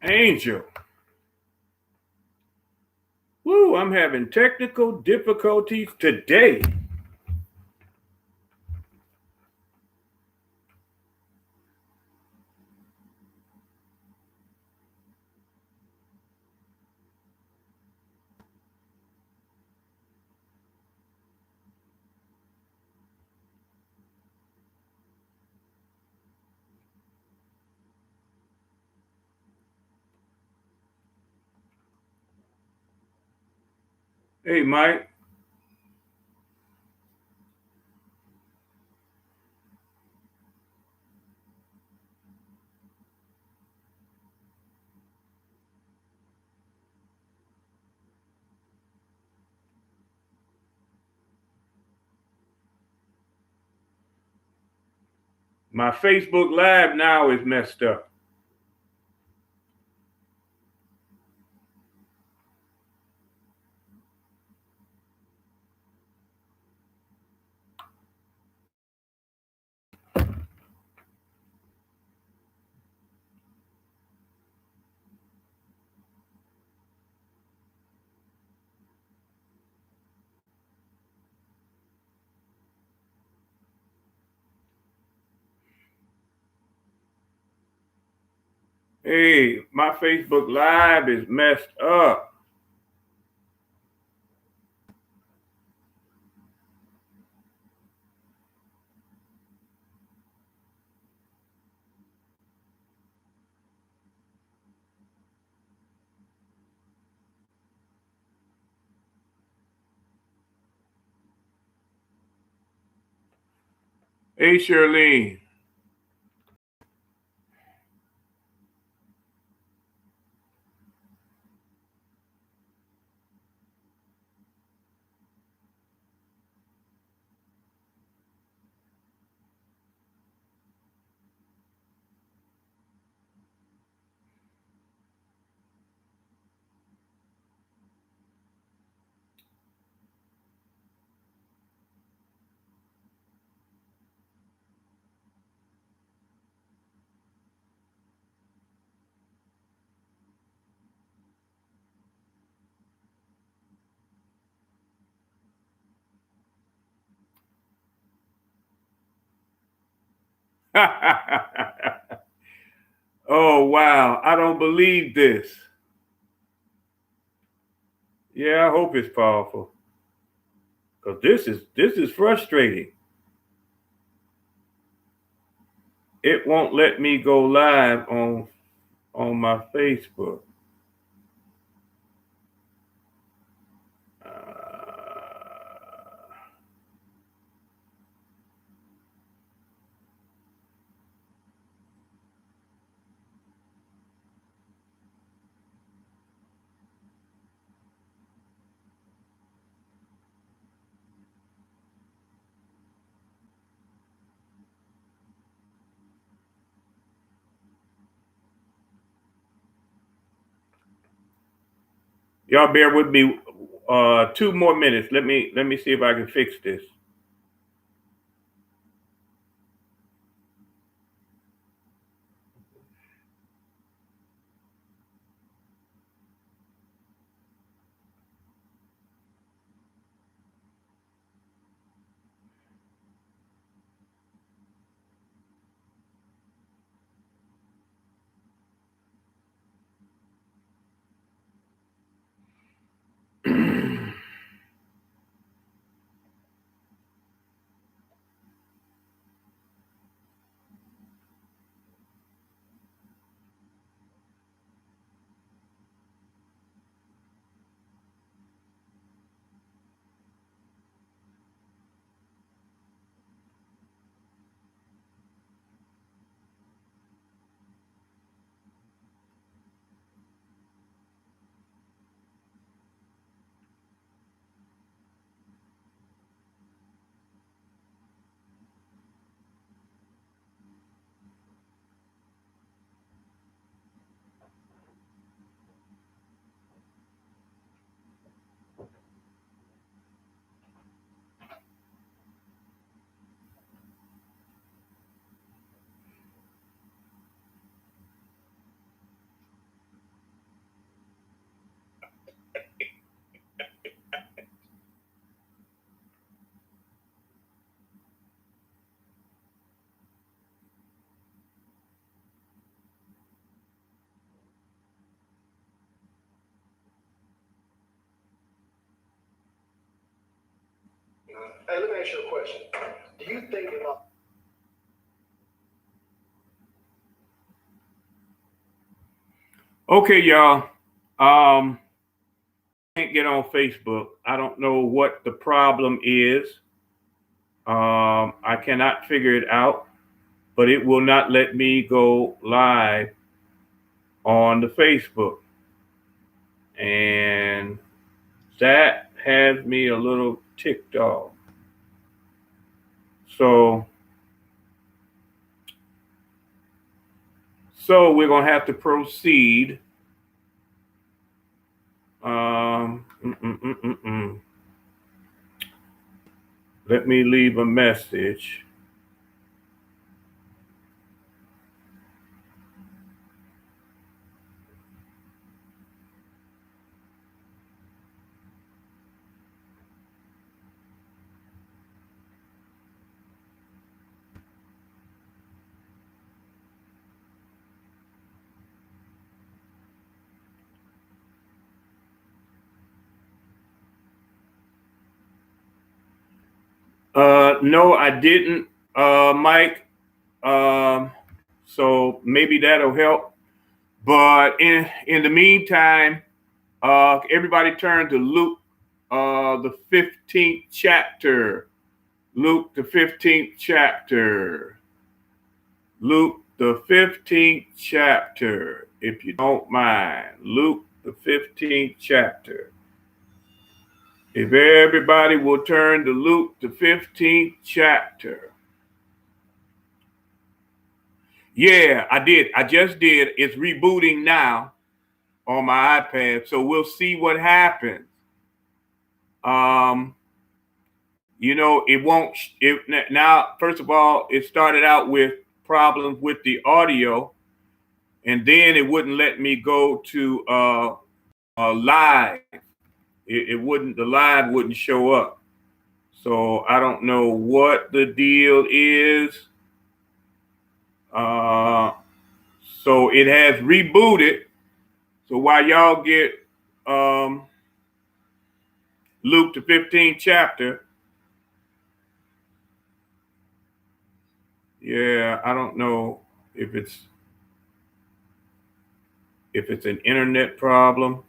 Angel. Woo, I'm having technical difficulties today. Hey, Mike. My Facebook Live now is messed up. Hey, my Facebook Live is messed up. Hey, Shirlene. Oh, wow. I don't believe this. Yeah, I hope it's powerful. Because this is frustrating. It won't let me go live on my Facebook. Y'all bear with me 2 more minutes. Let me see if I can fix this. Hey, let me ask you a question. Do you think about... Okay, y'all. Can't get on Facebook. I don't know what the problem is. I cannot figure it out, but it will not let me go live on the Facebook. And that has me a little ticked off. So we're gonna have to proceed. Let me leave a message. No, I didn't, Mike. So maybe that'll help. But in the meantime, everybody turn to Luke, the 15th chapter. Luke, the 15th chapter. Luke, the 15th chapter, if you don't mind. Luke, the 15th chapter. If everybody will turn to Luke, the 15th chapter. Yeah, I did. I just did. It's rebooting now on my iPad. So we'll see what happens. It won't. Now, first of all, it started out with problems with the audio, and then it wouldn't let me go to live. It wouldn't. The live wouldn't show up. So I don't know what the deal is. So it has rebooted. So while y'all get Luke the 15th chapter, yeah, I don't know if it's an internet problem.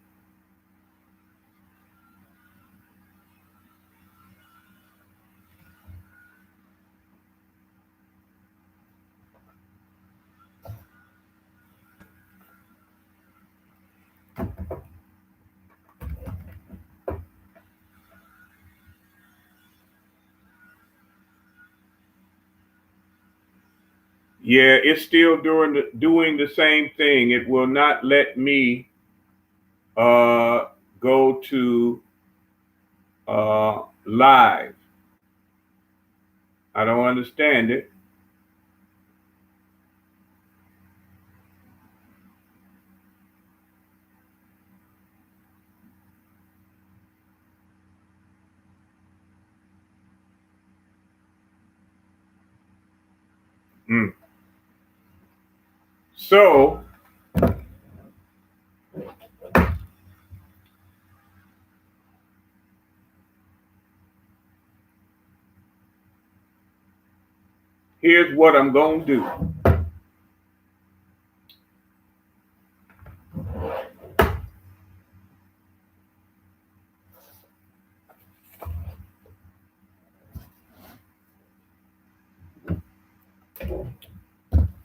Yeah, it's still doing the same thing. It will not let me go to live. I don't understand it. Mm. So here's what I'm going to do.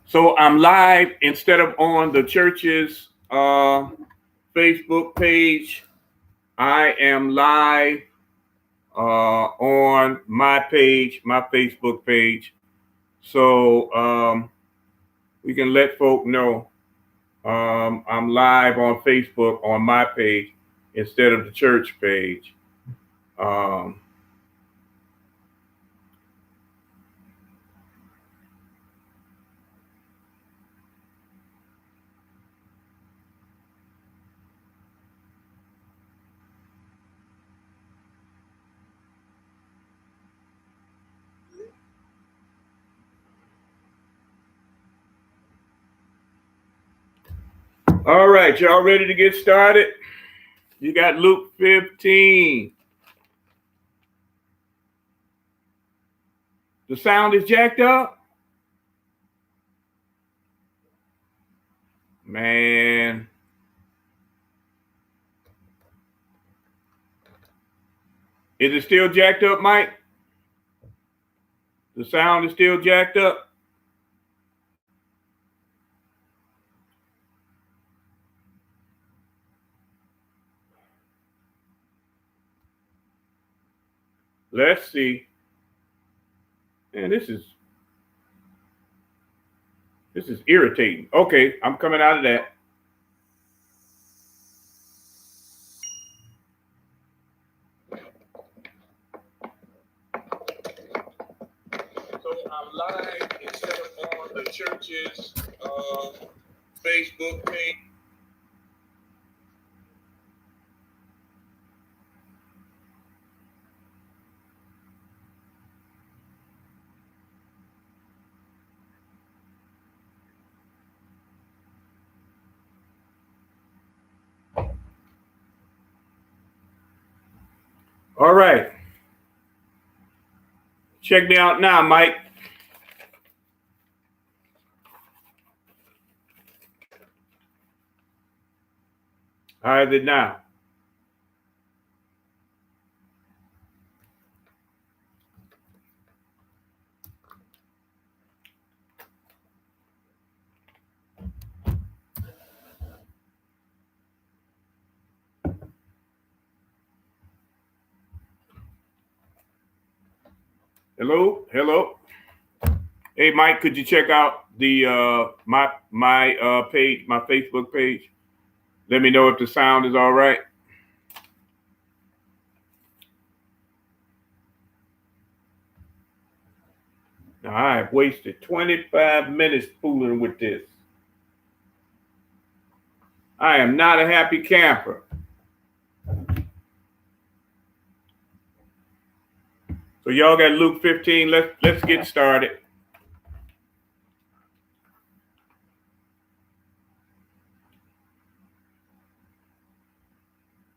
So I'm live instead of on the church's Facebook page. I am live on my page, my Facebook page. So we can let folk know I'm live on Facebook on my page instead of the church page. All right, y'all ready to get started? You got Luke 15. The sound is jacked up? Man. Is it still jacked up, Mike? The sound is still jacked up? Let's see. Man, this is irritating. Okay, I'm coming out of that. So I'm live instead of on the church's Facebook page. All right. Check me out now, Mike. How is it now? Hello, hello. Hey, Mike, could you check out the my page, my Facebook page? Let me know if the sound is all right. Now, I have wasted 25 minutes fooling with this. I am not a happy camper. So y'all got Luke 15. Let's get started.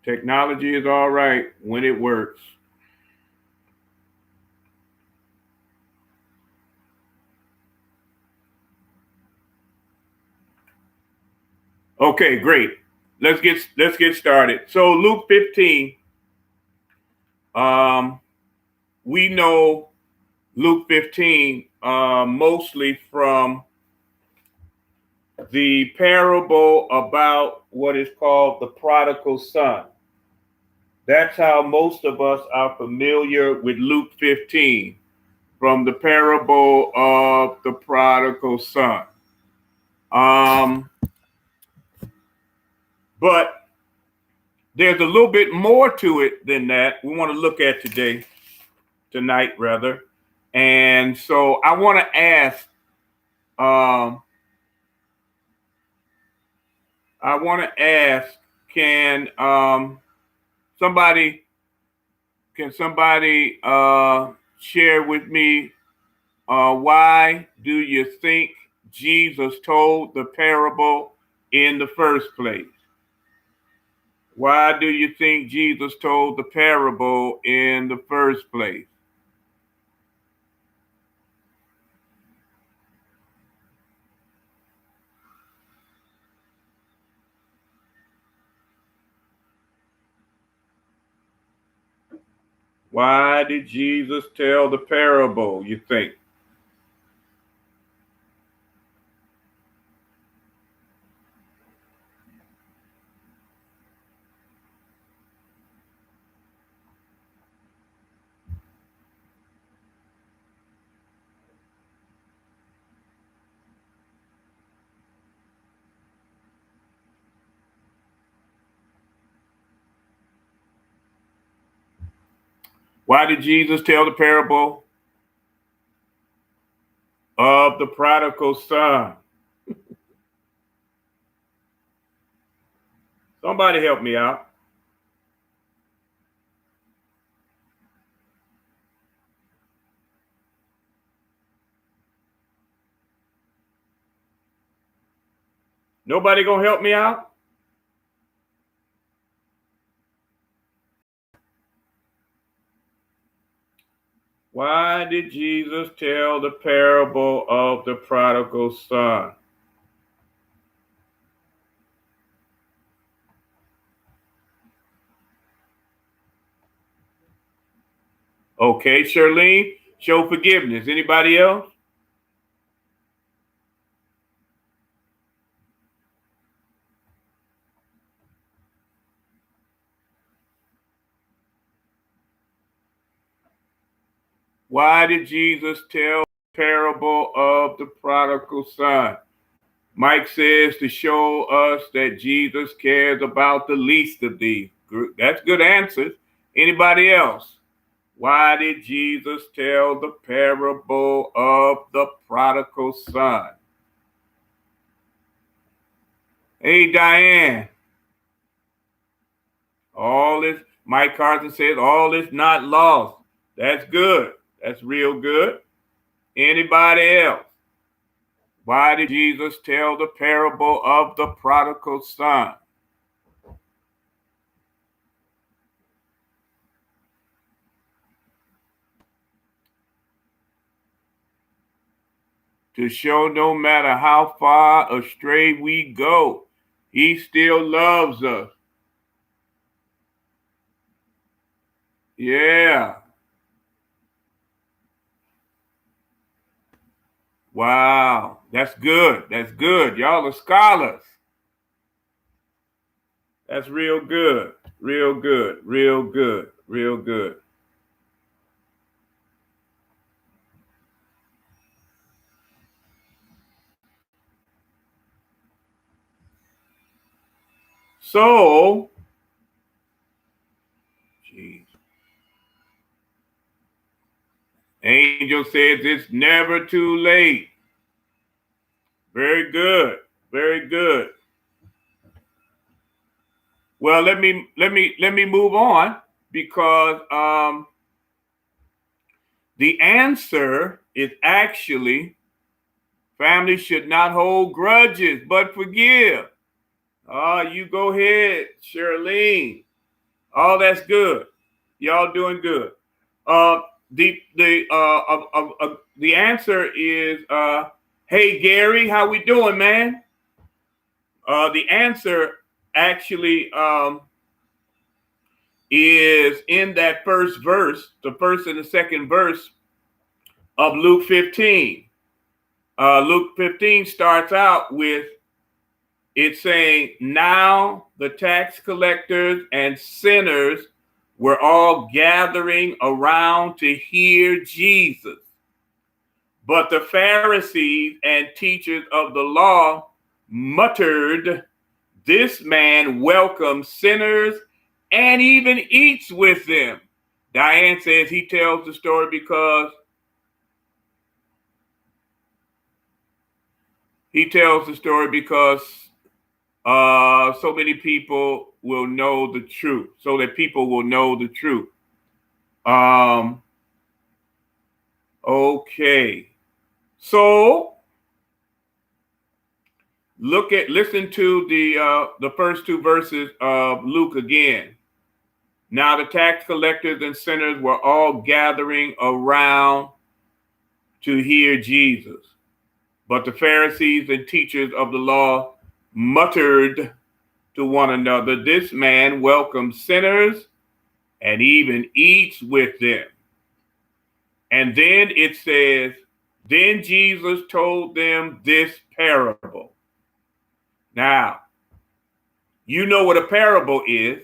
Technology is all right when it works. Okay, great. Let's get started. So Luke 15. We know Luke 15 mostly from the parable about what is called the prodigal son. That's how most of us are familiar with Luke 15, from the parable of the prodigal son. But there's a little bit more to it than that we want to look at tonight rather. And so I want to ask, can somebody share with me why do you think Jesus told the parable in the first place? Why do you think Jesus told the parable in the first place? Why did Jesus tell the parable, you think? Why did Jesus tell the parable of the prodigal son? Somebody help me out. Nobody gonna help me out? Why did Jesus tell the parable of the prodigal son? Okay, Charlene, show forgiveness. Anybody else? Why did Jesus tell the parable of the prodigal son? Mike says to show us that Jesus cares about the least of these. That's good answers. Anybody else? Why did Jesus tell the parable of the prodigal son? Hey, Diane. All this, Mike Carson says, all is not lost. That's good. That's real good. Anybody else? Why did Jesus tell the parable of the prodigal son? To show no matter how far astray we go, he still loves us. Yeah. Wow. That's good. That's good. Y'all are scholars. That's real good. Real good. Real good. Real good. So, geez. Angel says it's never too late. Very good. Very good. Well, let me move on because the answer is actually family should not hold grudges but forgive. You go ahead, Charlene. Oh, that's good. Y'all doing good. The answer is hey Gary, how we doing, man? The answer actually is in that first verse, the first and the second verse of Luke 15. Luke 15 starts out with it saying, now the tax collectors and sinners were all gathering around to hear Jesus. But the Pharisees and teachers of the law muttered, this man welcomes sinners and even eats with them. Diane says he tells the story because so many people will know the truth, so that people will know the truth. Okay. So listen to the first two verses of Luke again. Now the tax collectors and sinners were all gathering around to hear Jesus. But the Pharisees and teachers of the law muttered to one another, this man welcomes sinners and even eats with them. And then it says, then Jesus told them this parable. Now, you know what a parable is.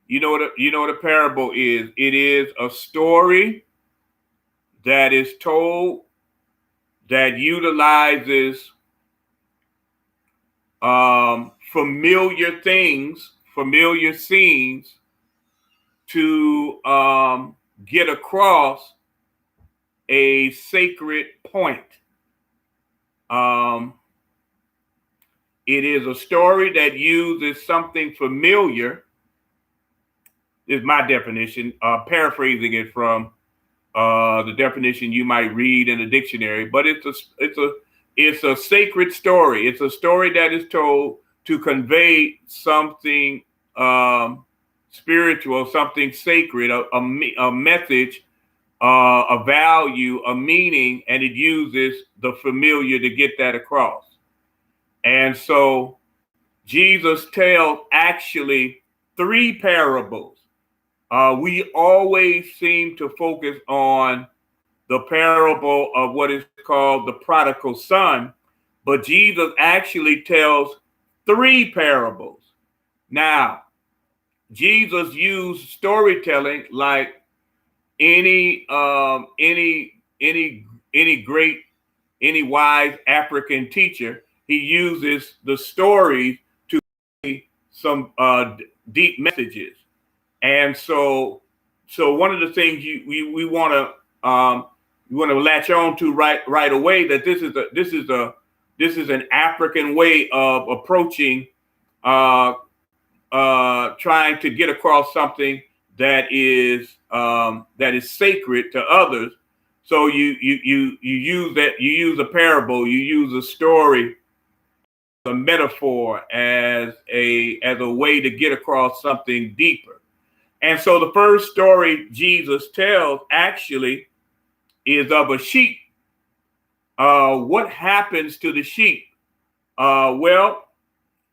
You know what a parable is. It is a story that is told that utilizes familiar things, familiar scenes to get across a sacred point. It is a story that uses something familiar, is my definition, paraphrasing it from the definition you might read in a dictionary, but it's a sacred story. It's a story that is told to convey something spiritual, something sacred, a message a value, a meaning, and it uses the familiar to get that across. And so Jesus tells actually 3 parables. We always seem to focus on the parable of what is called the prodigal son, but Jesus actually tells 3 parables. Now, Jesus used storytelling like any great, any wise African teacher. He uses the stories to say some deep messages. And so one of the things we want to latch on to right away, that this is an African way of approaching trying to get across something that is sacred to others. So you use a parable, you use a story, a metaphor as a way to get across something deeper. And so the first story Jesus tells actually is of a sheep. What happens to the sheep? Well,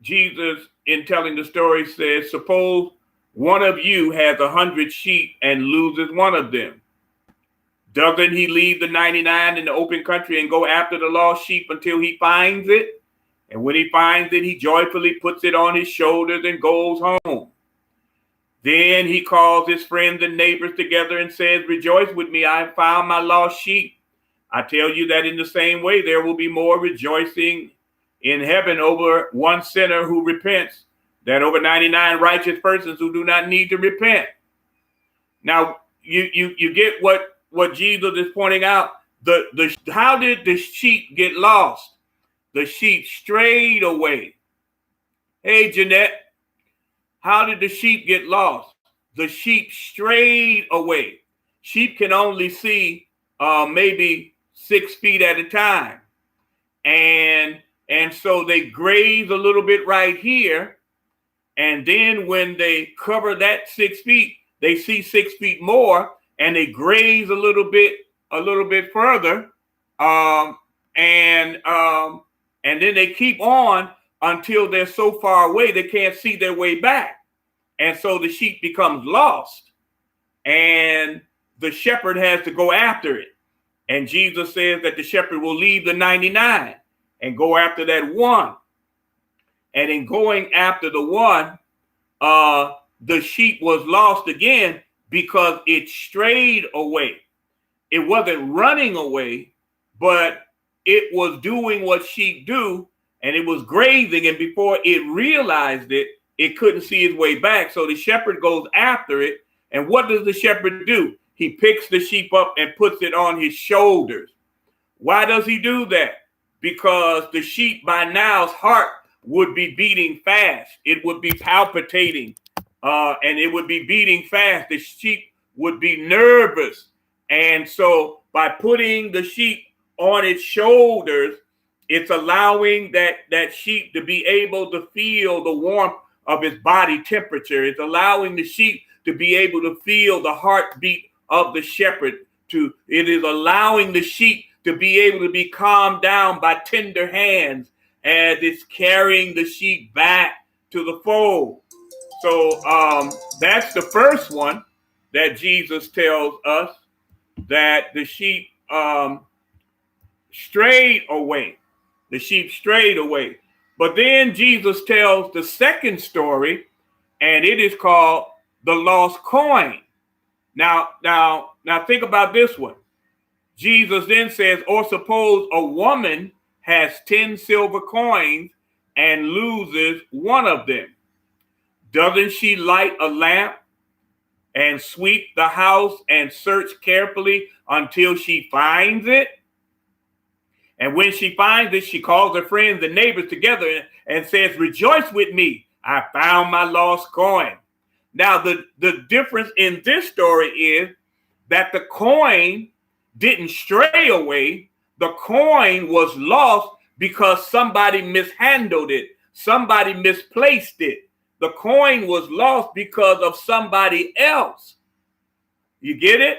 Jesus, in telling the story, says, suppose one of you has 100 sheep and loses one of them. Doesn't he leave the 99 in the open country and go after the lost sheep until he finds it? And when he finds it, he joyfully puts it on his shoulders and goes home. Then he calls his friends and neighbors together and says, rejoice with me, I have found my lost sheep. I tell you that in the same way, there will be more rejoicing in heaven over one sinner who repents than over 99 righteous persons who do not need to repent. Now, you get what Jesus is pointing out. How did the sheep get lost? The sheep strayed away. Hey, Jeanette, how did the sheep get lost? The sheep strayed away. Sheep can only see maybe 6 feet at a time. And so they graze a little bit right here. And then when they cover that 6 feet, they see 6 feet more and they graze a little bit further. And then they keep on until they're so far away they can't see their way back. And so the sheep becomes lost and the shepherd has to go after it. And Jesus says that the shepherd will leave the 99 and go after that one. And in going after the one, the sheep was lost again because it strayed away. It wasn't running away, but it was doing what sheep do, and it was grazing. And before it realized it, it couldn't see its way back. So the shepherd goes after it. And what does the shepherd do? He picks the sheep up and puts it on his shoulders. Why does he do that? Because the sheep by now's heart would be beating fast. It would be palpitating and it would be beating fast. The sheep would be nervous. And so by putting the sheep on its shoulders, it's allowing that sheep to be able to feel the warmth of its body temperature. It's allowing the sheep to be able to feel the heartbeat of the shepherd. It is allowing the sheep to be able to be calmed down by tender hands as it's carrying the sheep back to the fold. So that's the first one that Jesus tells us, that the sheep strayed away. The sheep strayed away. But then Jesus tells the second story, and it is called the lost coin. Now think about this one. Jesus then says, or suppose a woman has 10 silver coins and loses one of them. Doesn't she light a lamp and sweep the house and search carefully until she finds it? And when she finds it, she calls her friends and neighbors together and says, rejoice with me, I found my lost coin. Now, the difference in this story is that the coin didn't stray away. The coin was lost because somebody mishandled it. Somebody misplaced it. The coin was lost because of somebody else. You get it?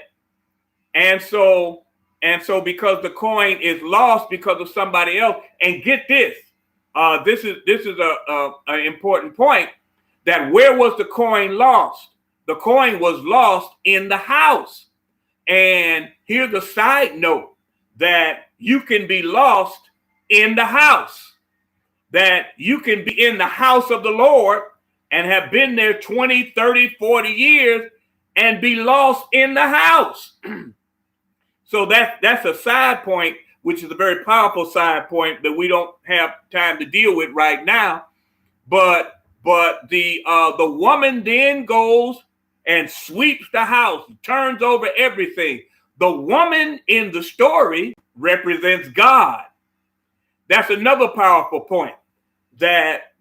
And so because the coin is lost because of somebody else, and get this, this is a important point, that where was the coin lost? The coin was lost in the house. And here's a side note, that you can be lost in the house, that you can be in the house of the Lord and have been there 20, 30, 40 years and be lost in the house. So that's a side point, which is a very powerful side point that we don't have time to deal with right now. But the woman then goes and sweeps the house, turns over everything. The woman in the story represents God. That's another powerful point, that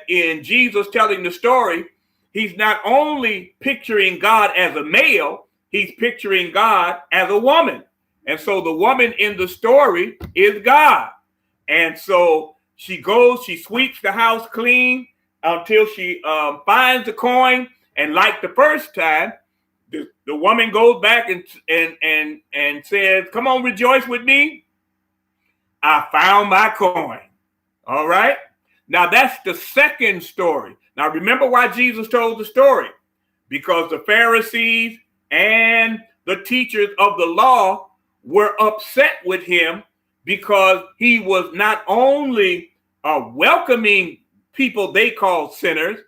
in Jesus telling the story, he's not only picturing God as a male, he's picturing God as a woman. And so the woman in the story is God. And so she goes, she sweeps the house clean until she finds the coin. And like the first time, the woman goes back and says, "Come on, rejoice with me. I found my coin." All right. Now that's the second story. Now remember why Jesus told the story, because the Pharisees and the teachers of the law were upset with him because he was not only welcoming people they called sinners,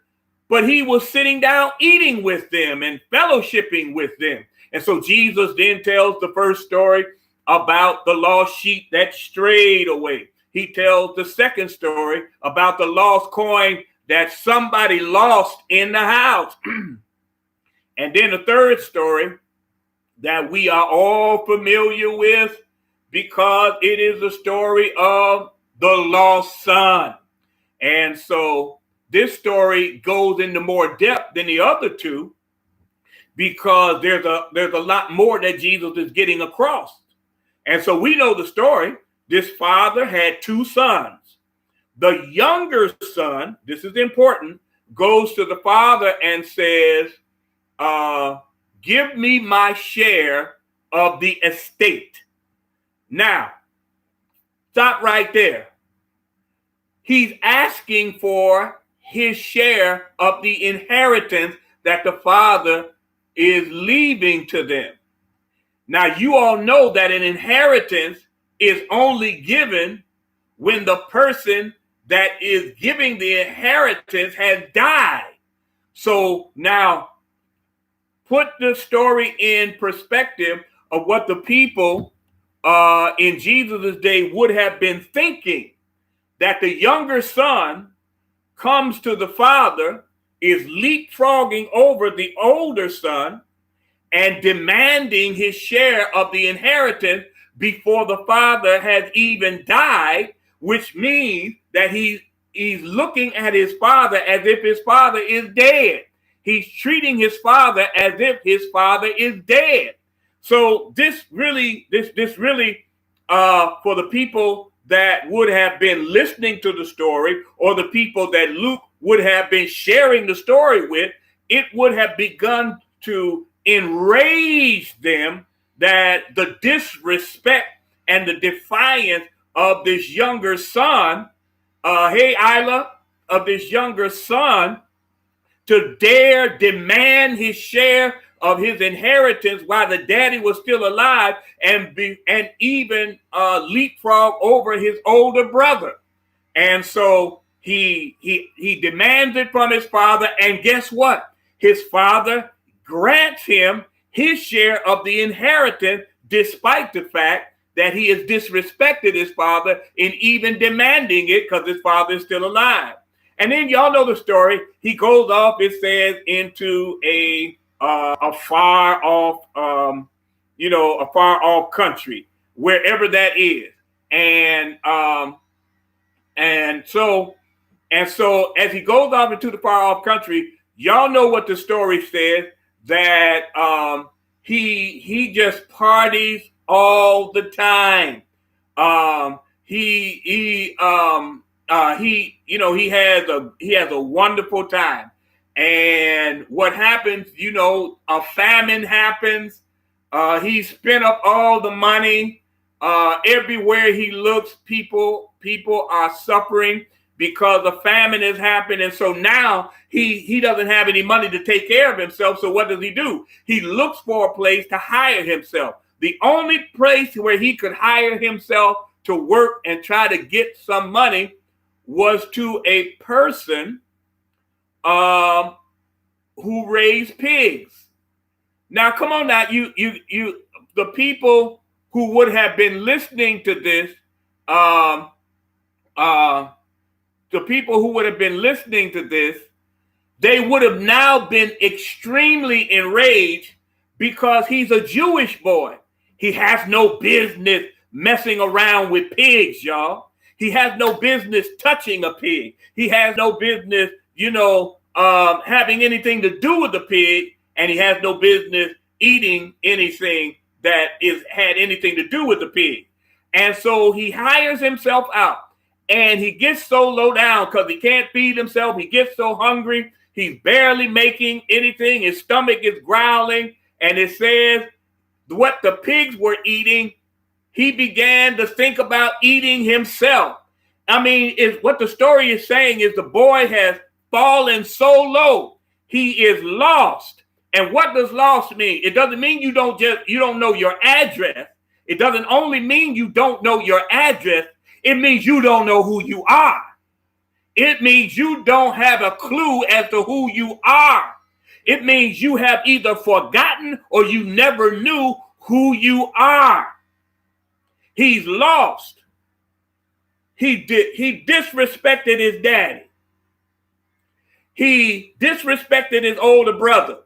but he was sitting down eating with them and fellowshipping with them. And so Jesus then tells the first story about the lost sheep that strayed away. He tells the second story about the lost coin that somebody lost in the house. And then the third story that we are all familiar with, because it is the story of the lost son. And so this story goes into more depth than the other two, because there's a lot more that Jesus is getting across. And so we know the story. This father had two sons. The younger son, this is important, goes to the father and says, "Give me my share of the estate." Now, stop right there. He's asking for his share of the inheritance that the father is leaving to them. Now, you all know that an inheritance is only given when the person that is giving the inheritance has died. So now put the story in perspective of what the people in Jesus' day would have been thinking, that the younger son comes to the father, is leapfrogging over the older son and demanding his share of the inheritance before the father has even died, which means that he's looking at his father as if his father is dead. He's treating his father as if his father is dead. So this really, for the people that would have been listening to the story, or the people that Luke would have been sharing the story with, it would have begun to enrage them, that the disrespect and the defiance of this younger son, hey Isla, of this younger son, to dare demand his share of his inheritance while the daddy was still alive, and even leapfrog over his older brother. And so he demands it from his father, and guess what? His father grants him his share of the inheritance, despite the fact that he has disrespected his father in even demanding it, because his father is still alive. And then y'all know the story. He goes off, it says, into a far off, a far off country, wherever that is. And so as he goes off into the far off country, y'all know what the story says, that he just parties all the time. He has a wonderful time. And what happens, a famine happens. He spent up all the money. Everywhere he looks, people are suffering because a famine has happened. And so now he doesn't have any money to take care of himself. So what does he do? He looks for a place to hire himself. The only place where he could hire himself to work and try to get some money was to a person who raised pigs. Now, come on now, you the people who would have been listening to this, the people who would have been listening to this, they would have now been extremely enraged because he's a Jewish boy. He has no business messing around with pigs, y'all. He has no business touching a pig. He has no business, having anything to do with the pig, and he has no business eating anything that had anything to do with the pig. And so he hires himself out, and he gets so low down because he can't feed himself. He gets so hungry. He's barely making anything. His stomach is growling, and it says what the pigs were eating, he began to think about eating himself. I mean, what the story is saying is the boy has fallen so low, he is lost. And what does lost mean? It doesn't mean you don't know your address. It doesn't only mean you don't know your address. It means you don't know who you are. It means you don't have a clue as to who you are. It means you have either forgotten or you never knew who you are. He's lost. He disrespected his daddy. He disrespected his older brother.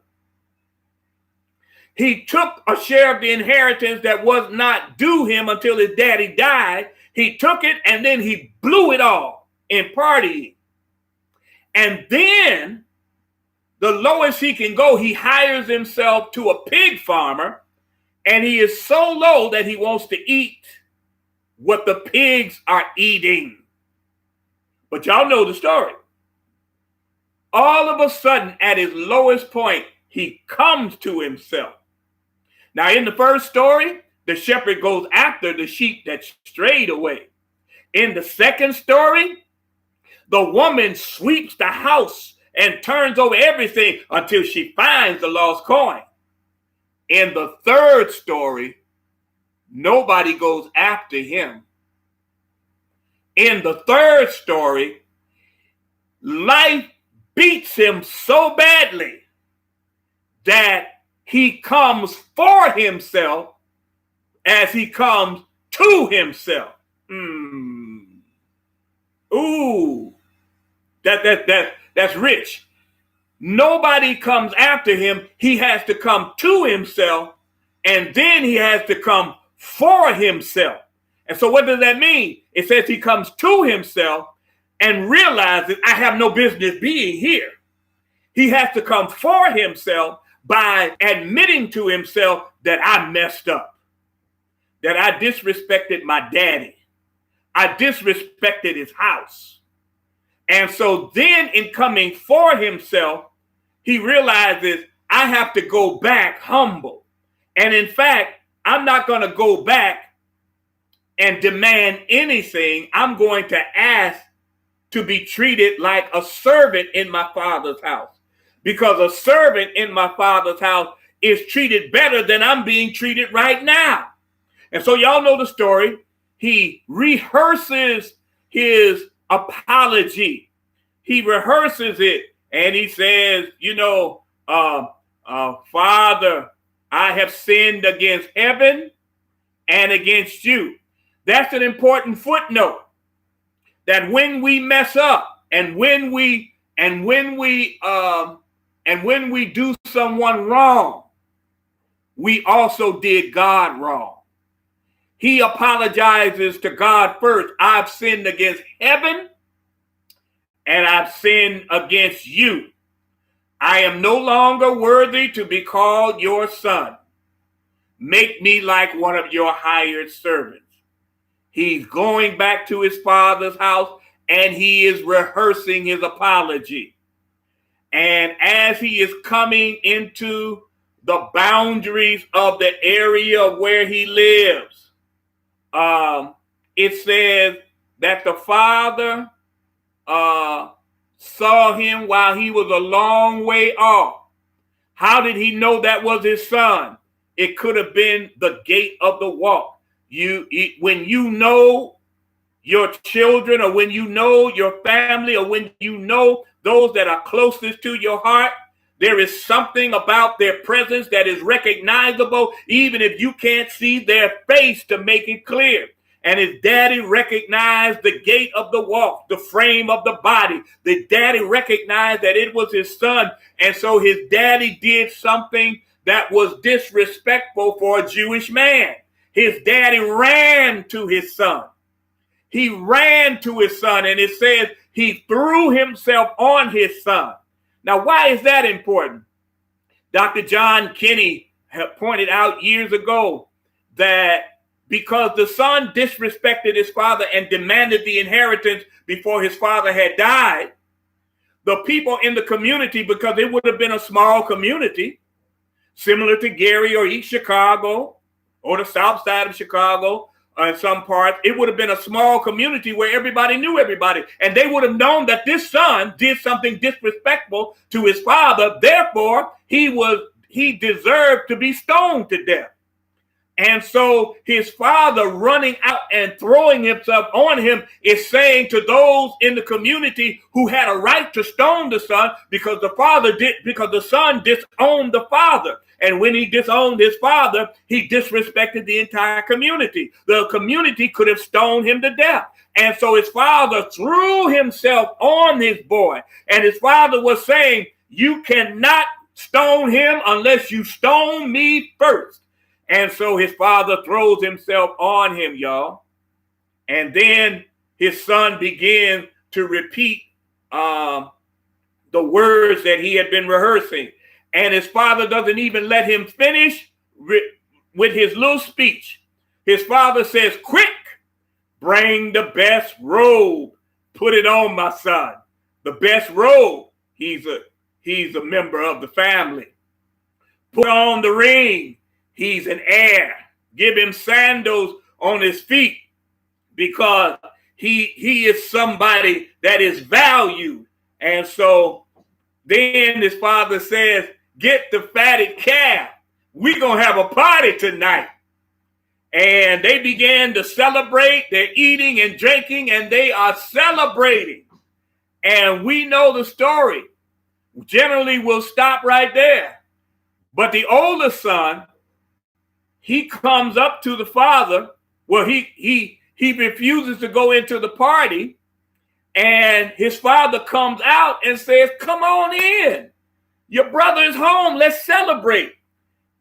He took a share of the inheritance that was not due him until his daddy died. He took it and then he blew it all in partying. And then the lowest he can go, he hires himself to a pig farmer, and he is so low that he wants to eat what the pigs are eating. But y'all know the story. All of a sudden, at his lowest point, he comes to himself. Now, in the first story, the shepherd goes after the sheep that strayed away. In the second story, the woman sweeps the house and turns over everything until she finds the lost coin. In the third story, nobody goes after him. In the third story, life beats him so badly that he comes for himself as he comes to himself. Ooh, that's rich. Nobody comes after him. He has to come to himself, and then he has to come for himself. And so what does that mean? It says he comes to himself and realizes, I have no business being here. He has to come for himself by admitting to himself that I messed up, that I disrespected my daddy. I disrespected his house. And so then in coming for himself, he realizes I have to go back humble. And in fact, I'm not going to go back and demand anything. I'm going to ask to be treated like a servant in my father's house. Because a servant in my father's house is treated better than I'm being treated right now. And so y'all know the story. He rehearses his apology. He rehearses it and he says, Father, I have sinned against heaven and against you. That's an important footnote, that when we mess up and when we do someone wrong, we also did God wrong. He apologizes to God first. I've sinned against heaven and I've sinned against you. I am no longer worthy to be called your son. Make me like one of your hired servants. He's going back to his father's house and he is rehearsing his apology. And as he is coming into the boundaries of the area where he lives. It says that the father saw him while he was a long way off. How did he know that was his son? It could have been the gait of the walk. When you know your children, or when you know your family, or when you know those that are closest to your heart, there is something about their presence that is recognizable, even if you can't see their face to make it clear. And his daddy recognized the gait of the walk, the frame of the body. The daddy recognized that it was his son. And so his daddy did something that was disrespectful for a Jewish man. His daddy ran to his son. He ran to his son, and it says he threw himself on his son. Now, why is that important? Dr. John Kinney had pointed out years ago that because the son disrespected his father and demanded the inheritance before his father had died, the people in the community, because it would have been a small community, similar to Gary or East Chicago or the south side of Chicago, in some parts, it would have been a small community where everybody knew everybody. And they would have known that this son did something disrespectful to his father. Therefore, he deserved to be stoned to death. And so his father running out and throwing himself on him is saying to those in the community who had a right to stone the son, because the son disowned the father. And when he disowned his father, he disrespected the entire community. The community could have stoned him to death. And so his father threw himself on his boy. And his father was saying, you cannot stone him unless you stone me first. And so his father throws himself on him, y'all. And then his son begins to repeat the words that he had been rehearsing. And his father doesn't even let him finish with his little speech. His father says, quick, bring the best robe. Put it on, my son. The best robe. He's a member of the family. Put on the ring. He's an heir. Give him sandals on his feet, because he is somebody that is valued. And so then his father says, get the fatted calf. We're going to have a party tonight. And they began to celebrate. They're eating and drinking, and they are celebrating. And we know the story. Generally, we'll stop right there. But the older son, he comes up to the father. Well, he refuses to go into the party. And his father comes out and says, come on in. Your brother is home. Let's celebrate.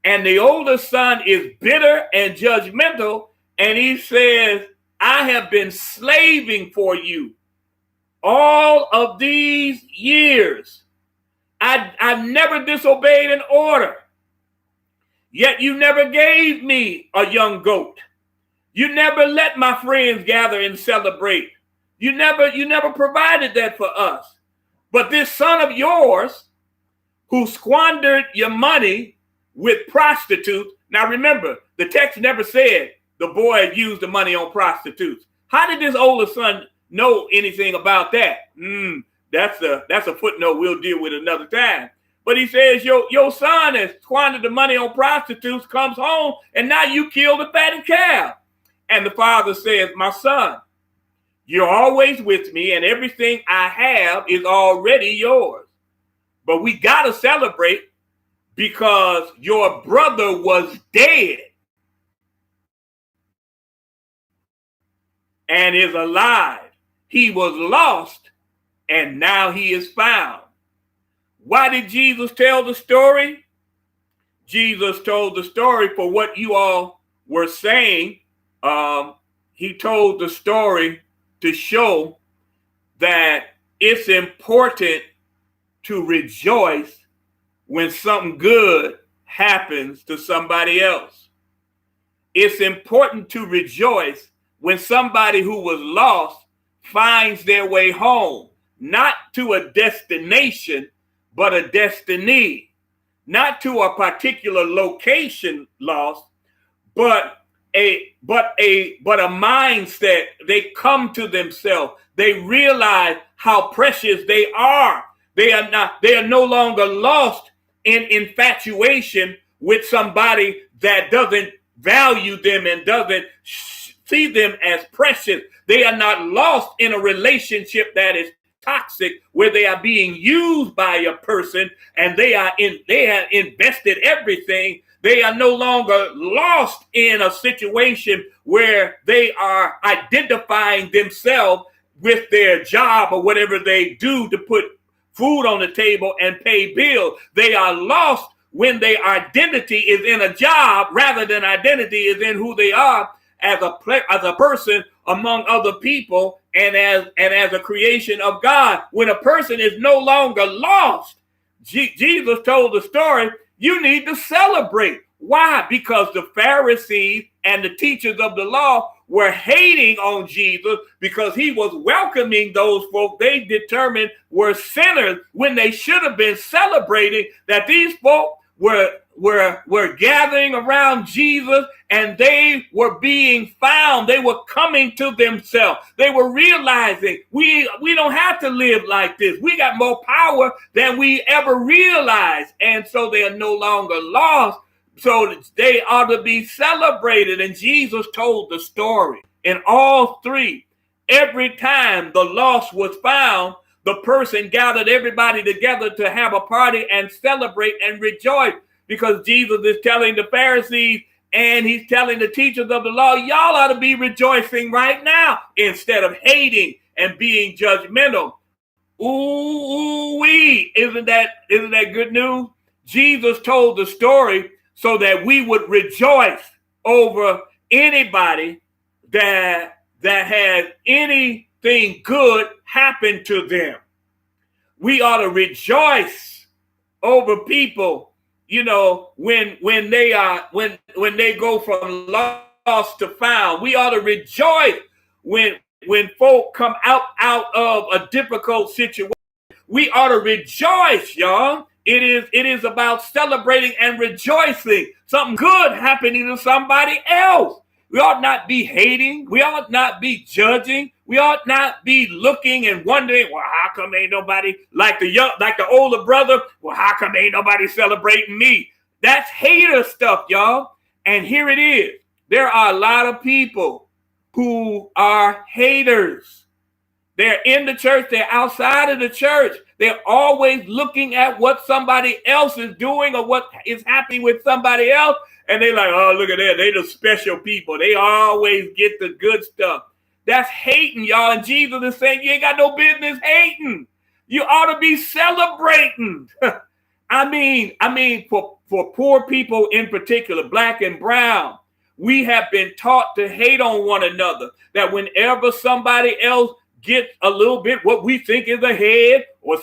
And the older son is bitter and judgmental. And he says, I have been slaving for you all of these years. I've never disobeyed an order. Yet you never gave me a young goat. You never let my friends gather and celebrate. You never provided that for us. But this son of yours, who squandered your money with prostitutes. Now remember, the text never said the boy used the money on prostitutes. How did this older son know anything about that? That's a footnote we'll deal with another time. But he says, your son has squandered the money on prostitutes, comes home, and now you killed the fatted calf. And the father says, my son, you're always with me, and everything I have is already yours. But we got to celebrate, because your brother was dead and is alive. He was lost, and now he is found. Why did Jesus tell the story? Jesus told the story for what you all were saying. He told the story to show that it's important to rejoice when something good happens to somebody else. It's important to rejoice when somebody who was lost finds their way home, not to a destination, but a destiny. not to a particular location lost, but a mindset. They come to themselves. They realize how precious they are. They are no longer lost in infatuation with somebody that doesn't value them and doesn't see them as precious. They are not lost in a relationship that is toxic, where they are being used by a person and they have invested everything. They are no longer lost in a situation where they are identifying themselves with their job or whatever they do to put food on the table and pay bills. They are lost when their identity is in a job rather than identity is in who they are as a person among other people and as a creation of God. When a person is no longer lost, Jesus told the story, you need to celebrate. Why? Because the Pharisees and the teachers of the law were hating on Jesus because he was welcoming those folk they determined were sinners when they should have been celebrating that these folk were gathering around Jesus and they were being found. They were coming to themselves. They were realizing we don't have to live like this. We got more power than we ever realized. And so they are no longer lost. So they ought to be celebrated. And Jesus told the story in all three. Every time the lost was found, the person gathered everybody together to have a party and celebrate and rejoice, because Jesus is telling the Pharisees and he's telling the teachers of the law, y'all ought to be rejoicing right now instead of hating and being judgmental. Ooh-wee. Isn't that good news? Jesus told the story so that we would rejoice over anybody that had anything good happen to them. We ought to rejoice over people, you know, when they go from lost to found. We ought to rejoice when folk come out of a difficult situation. We ought to rejoice, y'all. It is about celebrating and rejoicing. Something good happening to somebody else. We ought not be hating. We ought not be judging. We ought not be looking and wondering, well, how come ain't nobody like the older brother? Well, how come ain't nobody celebrating me? That's hater stuff, y'all. And here it is. There are a lot of people who are haters. They're in the church. They're outside of the church. They're always looking at what somebody else is doing or what is happening with somebody else. And they're like, oh, look at that. They're the special people. They always get the good stuff. That's hating, y'all. And Jesus is saying you ain't got no business hating. You ought to be celebrating. I mean, for poor people in particular, black and brown, we have been taught to hate on one another. That whenever somebody else gets a little bit what we think is ahead, or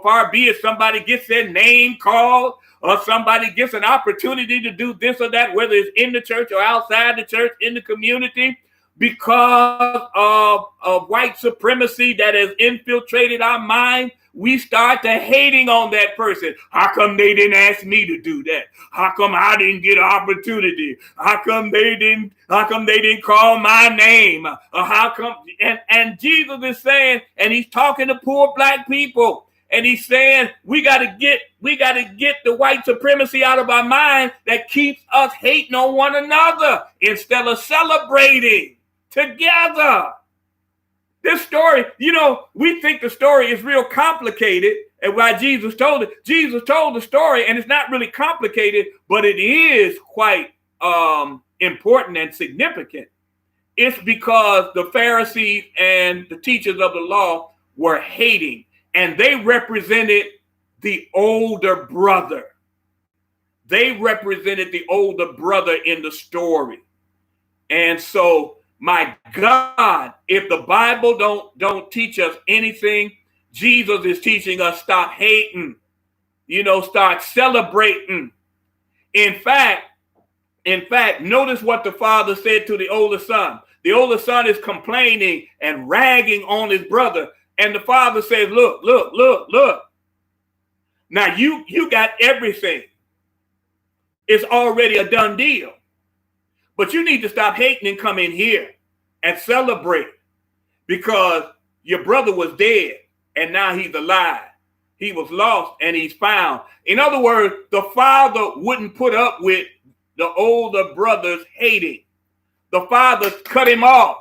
far be it somebody gets their name called, or somebody gets an opportunity to do this or that, whether it's in the church or outside the church, in the community, because of white supremacy that has infiltrated our mind, we start to hating on that person. How come they didn't ask me to do that? How come I didn't get an opportunity? How come they didn't call my name? Or how come? And Jesus is saying, and he's talking to poor black people, and he's saying we got to get the white supremacy out of our mind that keeps us hating on one another instead of celebrating together. This story, you know, we think the story is real complicated, and why Jesus told it. Jesus told the story, and it's not really complicated, but it is quite important and significant. It's because the Pharisees and the teachers of the law were hating, and they represented the older brother. They represented the older brother in the story. And so, my God, if the Bible don't teach us anything, Jesus is teaching us stop hating, start celebrating. In fact, notice what the father said to the older son. The older son is complaining and ragging on his brother. And the father says, look. Now you got everything. It's already a done deal. But you need to stop hating and come in here and celebrate, because your brother was dead and now he's alive. He was lost and he's found. In other words, the father wouldn't put up with the older brother's hating. The father cut him off.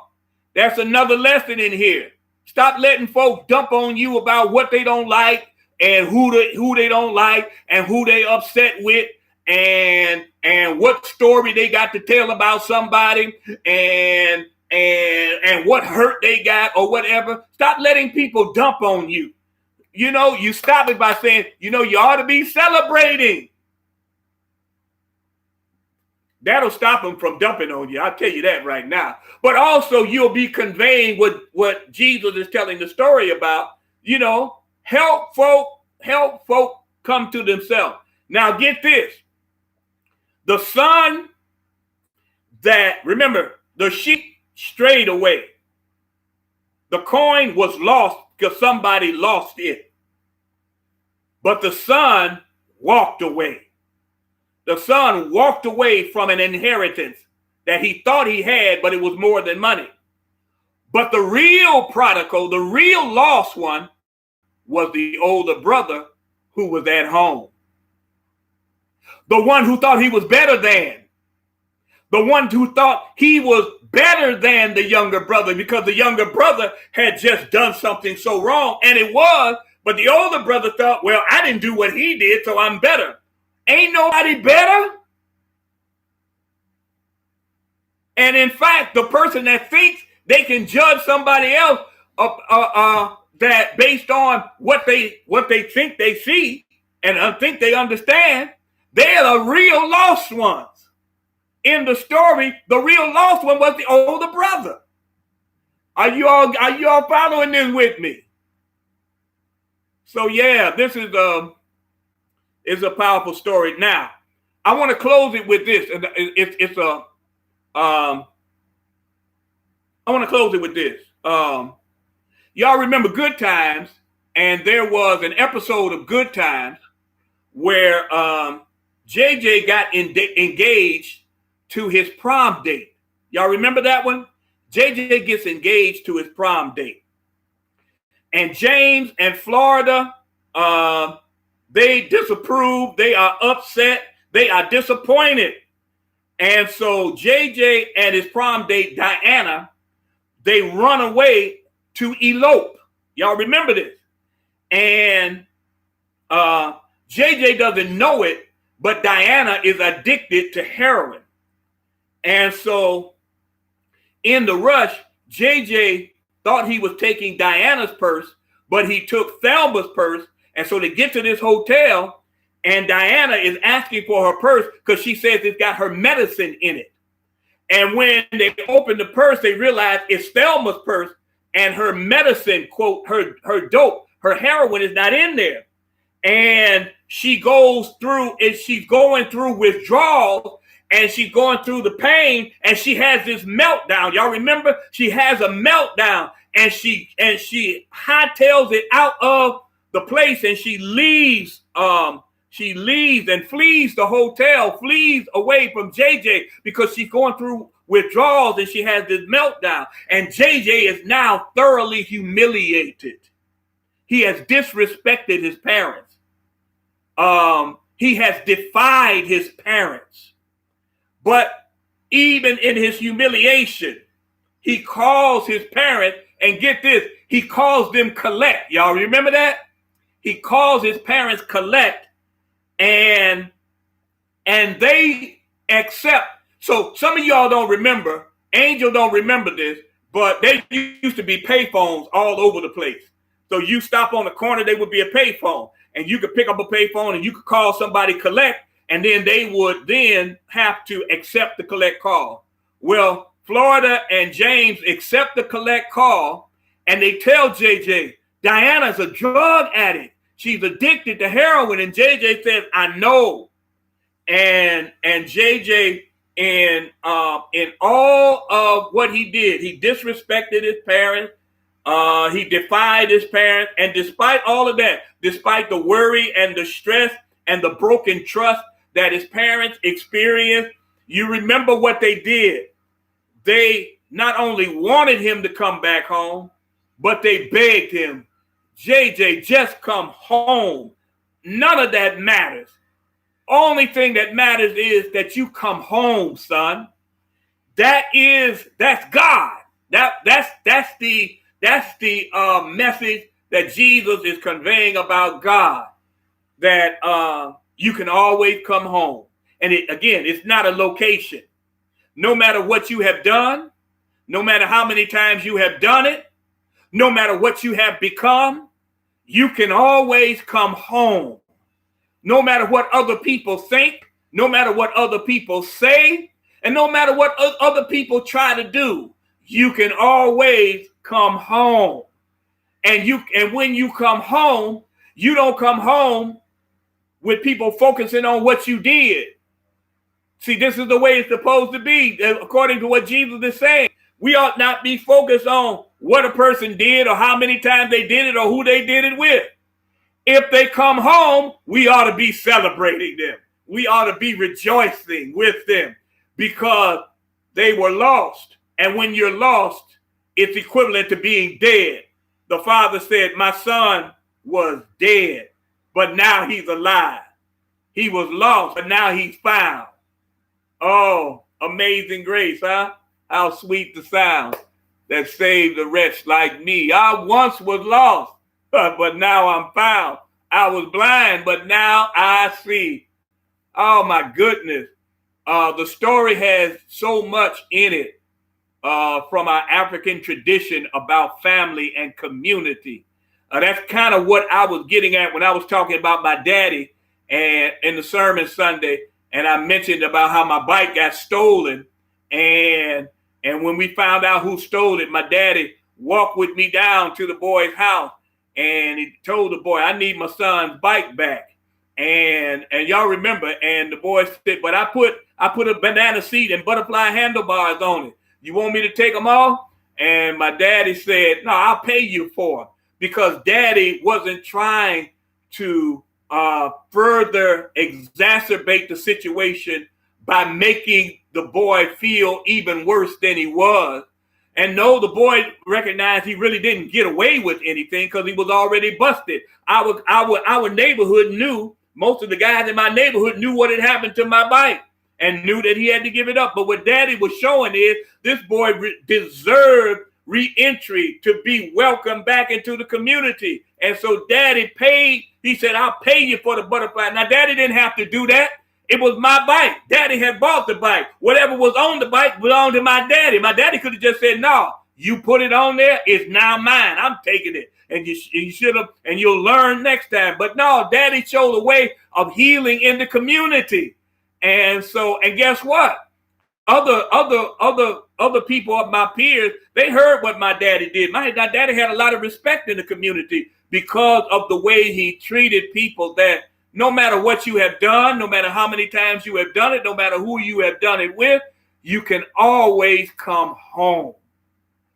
That's another lesson in here. Stop letting folks dump on you about what they don't like and who they don't like and who they upset with and what story they got to tell about somebody and what hurt they got or whatever. Stop letting people dump on you. You know, you stop it by saying, you know, you ought to be celebrating. That'll stop them from dumping on you. I'll tell you that right now. But also you'll be conveying what Jesus is telling the story about. You know, help folk come to themselves. Now get this. The son that, remember, the sheep strayed away. The coin was lost because somebody lost it. But the son walked away. The son walked away from an inheritance that he thought he had, but it was more than money. But the real prodigal, the real lost one, was the older brother who was at home. The one who thought he was better than. The one who thought he was better than the younger brother because the younger brother had just done something so wrong. And it was, but the older brother thought, well, I didn't do what he did, so I'm better. Ain't nobody better. And in fact, the person that thinks they can judge somebody else that based on what they think they see and think they understand, they're the real lost ones. In the story, the real lost one was the older brother. Are you all following this with me? So yeah, this is a powerful story. Now, I want to close it with this, and I want to close it with this. Y'all remember Good Times, and there was an episode of Good Times where JJ got engaged to his prom date. Y'all remember that one? JJ gets engaged to his prom date. And James and Florida, they disapprove. They are upset. They are disappointed. And so JJ and his prom date, Diana, they run away to elope. Y'all remember this? And JJ doesn't know it, but Diana is addicted to heroin. And so in the rush, JJ thought he was taking Diana's purse, but he took Thelma's purse. And so they get to this hotel, and Diana is asking for her purse because she says it's got her medicine in it. And when they open the purse, they realize it's Thelma's purse, and her medicine, quote, her dope, her heroin is not in there. And she goes through, and she's going through withdrawals, and she's going through the pain, and she has this meltdown. Y'all remember? She has a meltdown, and she hightails it out of the place, and she leaves and flees the hotel, flees away from JJ because she's going through withdrawals and she has this meltdown. And JJ is now thoroughly humiliated. He has disrespected his parents. He has defied his parents. But even in his humiliation, he calls his parents, and get this, he calls them Collect. Y'all remember that? He calls his parents Collect, and they accept. So some of y'all don't remember, Angel don't remember this, but they used to be payphones all over the place. So you stop on the corner, they would be a payphone, and you could pick up a payphone and you could call somebody Collect, and then they would then have to accept the Collect call. Well, Florida and James accept the Collect call, and they tell JJ, Diana's a drug addict. She's addicted to heroin. And JJ says, I know. And JJ, in all of what he did, he disrespected his parents. He defied his parents. And despite all of that, despite the worry and the stress and the broken trust that his parents experienced, you remember what they did. They not only wanted him to come back home, but they begged him, JJ, just come home. None of that matters. Only thing that matters is that you come home, son. That's God. That's the message that Jesus is conveying about God. That you can always come home. And it's not a location. No matter what you have done, no matter how many times you have done it, no matter what you have become, you can always come home. No matter what other people think, no matter what other people say, and no matter what other people try to do, you can always come home. And when you come home, you don't come home with people focusing on what you did. See, this is the way it's supposed to be, according to what Jesus is saying. We ought not be focused on what a person did or how many times they did it or who they did it with. If they come home, we ought to be celebrating them. We ought to be rejoicing with them because they were lost. And when you're lost, it's equivalent to being dead. The father said, my son was dead, but now he's alive. He was lost, but now he's found. Oh, amazing grace, huh? How sweet the sound that saved a wretch like me. I once was lost, but now I'm found. I was blind, but now I see. Oh, my goodness. The story has so much in it from our African tradition about family and community. That's kind of what I was getting at when I was talking about my daddy and in the sermon Sunday. And I mentioned about how my bike got stolen. And when we found out who stole it, my daddy walked with me down to the boy's house. And he told the boy, I need my son's bike back. And y'all remember, and the boy said, but I put a banana seat and butterfly handlebars on it. You want me to take them off? And my daddy said, no, I'll pay you for them. Because daddy wasn't trying to further exacerbate the situation by making the boy feel even worse than he was. And no, the boy recognized he really didn't get away with anything because he was already busted. Our neighborhood knew, most of the guys in my neighborhood knew what had happened to my bike and knew that he had to give it up. But what daddy was showing is this boy deserved re-entry to be welcomed back into the community. And so daddy paid. He said, I'll pay you for the butterfly. Now, daddy didn't have to do that. It was my bike. Daddy had bought the bike. Whatever was on the bike belonged to my daddy. My daddy could have just said, no, you put it on there. It's now mine. I'm taking it. And you should have, and you'll learn next time. But no, daddy showed a way of healing in the community. And so, and guess what? Other people of my peers, they heard what my daddy did. My daddy had a lot of respect in the community because of the way he treated people, that no matter what you have done, no matter how many times you have done it, no matter who you have done it with, you can always come home.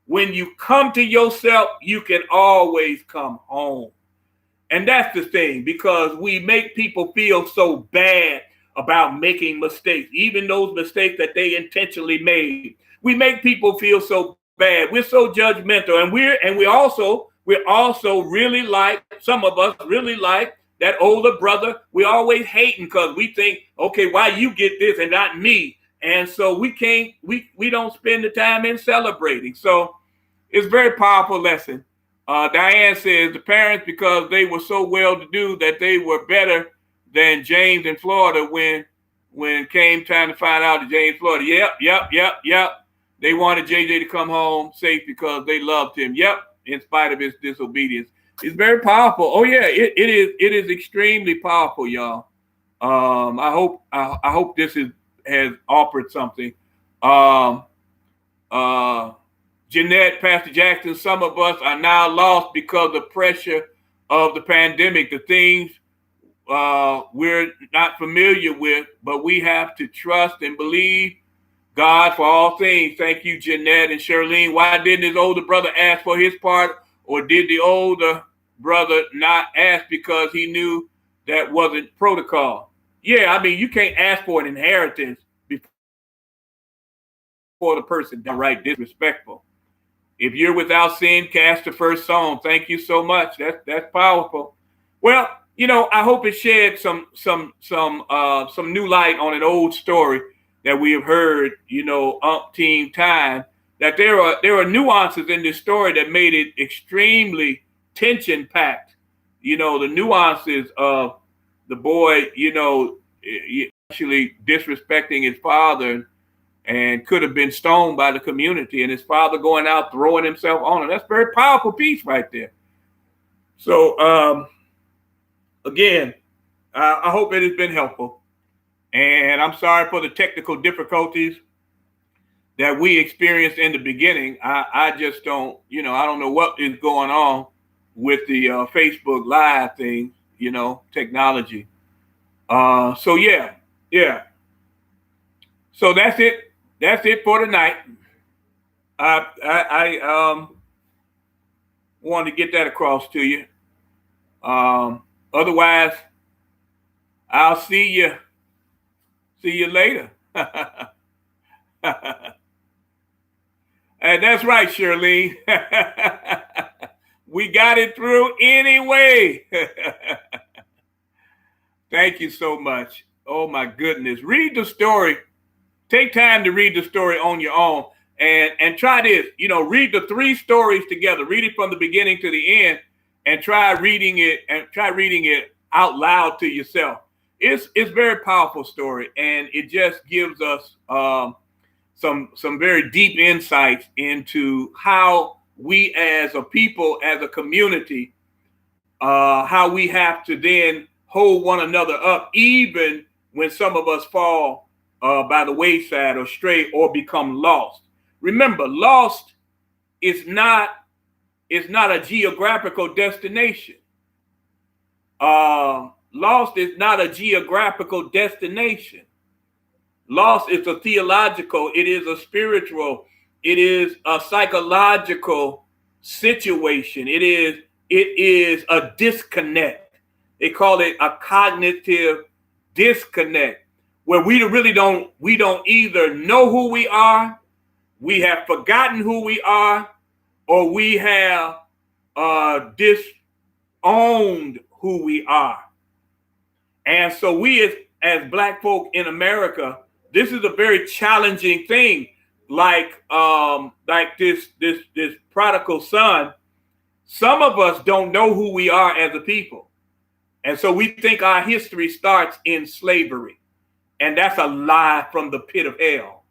When you come to yourself, you can always come home. And that's the thing, because we make people feel so bad about making mistakes, even those mistakes that they intentionally made. We make people feel so bad. We're so judgmental, and we're also really like, some of us really like that older brother. We're always hating because we think, okay, why you get this and not me? And so we don't spend the time in celebrating. So it's a very powerful lesson. Diane says the parents, because they were so well-to-do that they were better than James in Florida when came time to find out that James Florida. Yep. They wanted JJ to come home safe because they loved him. Yep, in spite of his disobedience. It's very powerful. Oh yeah, it is extremely powerful, y'all. I hope this has offered something. Jeanette, Pastor Jackson, some of us are now lost because of the pressure of the pandemic, the things we're not familiar with, but we have to trust and believe God for all things. Thank you, Jeanette and Charlene. Why didn't his older brother ask for his part? Or did the older brother not ask because he knew that wasn't protocol? Yeah, I mean, you can't ask for an inheritance before the person downright disrespectful. If you're without sin, cast the first stone. Thank you so much. That's powerful. Well, I hope it shed some new light on an old story that we have heard, umpteen time. That there are nuances in this story that made it extremely tension packed. The nuances of the boy, actually disrespecting his father and could have been stoned by the community, and his father going out throwing himself on him. That's a very powerful piece right there. So again, I hope it has been helpful, and I'm sorry for the technical difficulties that we experienced in the beginning. I just don't, I don't know what is going on with the Facebook Live thing, technology. So yeah. So that's it. That's it for tonight. I wanted to get that across to you. Otherwise, I'll see you later. And that's right, Shirley. We got it through anyway. Thank you so much. Oh my goodness. Read the story. Take time to read the story on your own. And try this, read the 3 stories together. Read it from the beginning to the end and try reading it out loud to yourself. It's a very powerful story, and it just gives us some very deep insights into how we as a people, as a community, how we have to then hold one another up, even when some of us fall by the wayside or stray or become lost. Remember, lost is not a geographical destination. Lost is not a geographical destination. Lost is a theological, it is a spiritual, it is a psychological situation. It is a disconnect. They call it a cognitive disconnect, where we don't either know who we are, we have forgotten who we are, or we have disowned who we are. And so we as Black folk in America, this is a very challenging thing. Like this prodigal son, some of us don't know who we are as a people. And so we think our history starts in slavery. And that's a lie from the pit of hell.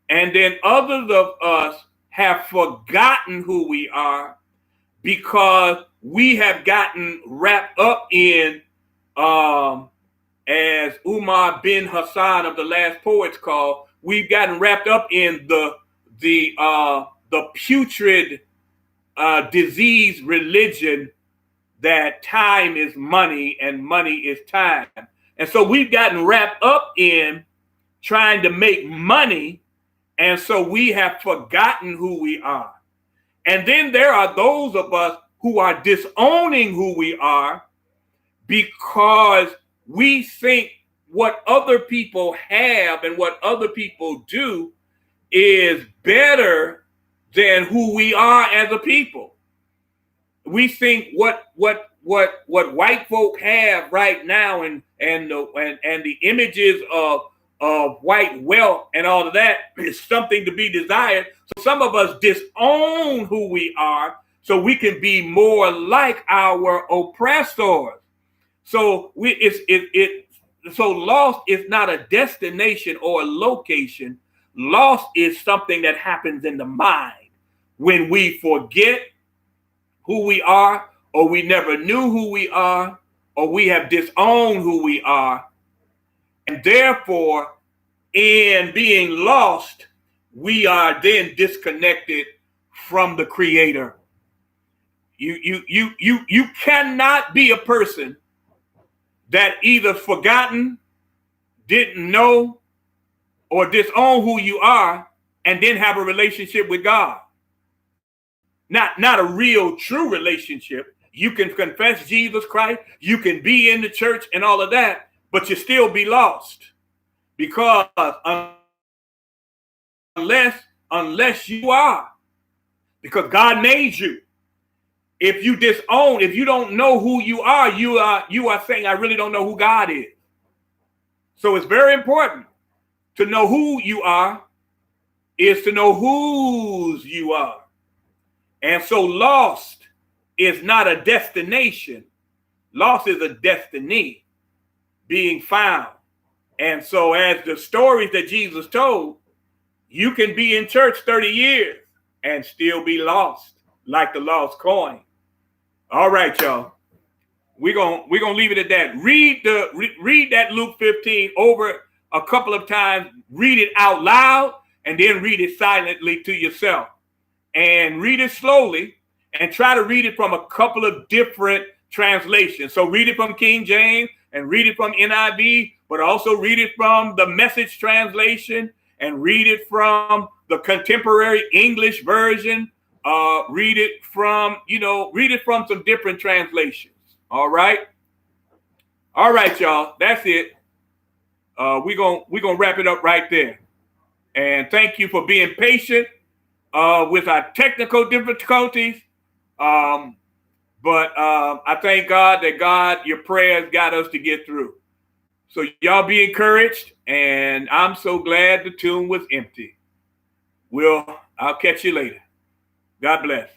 And then others of us have forgotten who we are because we have gotten wrapped up in, as Umar bin Hassan of the Last Poets called, we've gotten wrapped up in the putrid disease religion that time is money and money is time. And so we've gotten wrapped up in trying to make money, and so we have forgotten who we are. And then there are those of us who are disowning who we are because we think what other people have and what other people do is better than who we are as a people. We think what white folk have right now and the images of white wealth and all of that is something to be desired. So some of us disown who we are so we can be more like our oppressors. So so lost is not a destination or a location. Lost is something that happens in the mind when we forget who we are, or we never knew who we are, or we have disowned who we are. And therefore, in being lost, we are then disconnected from the Creator. You cannot be a person that either forgotten, didn't know, or disown who you are and then have a relationship with God. Not a real true relationship. You can confess Jesus Christ, you can be in the church and all of that, but you still be lost. Because unless you are, because God made you. If you disown, if you don't know who you are saying, I really don't know who God is. So it's very important to know who you are is to know whose you are. And so lost is not a destination. Lost is a destiny, being found. And so as the stories that Jesus told, you can be in church 30 years and still be lost, like the lost coin. All right, y'all. We're gonna leave it at that. Read that Luke 15 over a couple of times. Read it out loud and then read it silently to yourself. And read it slowly and try to read it from a couple of different translations. So read it from King James and read it from NIV, but also read it from the Message translation and read it from the Contemporary English version. Read it from some different translations. All right, y'all. That's it. We're gonna wrap it up right there. And thank you for being patient with our technical difficulties. But I thank God that your prayers got us to get through. So y'all be encouraged, and I'm so glad the tomb was empty. I'll catch you later. God bless.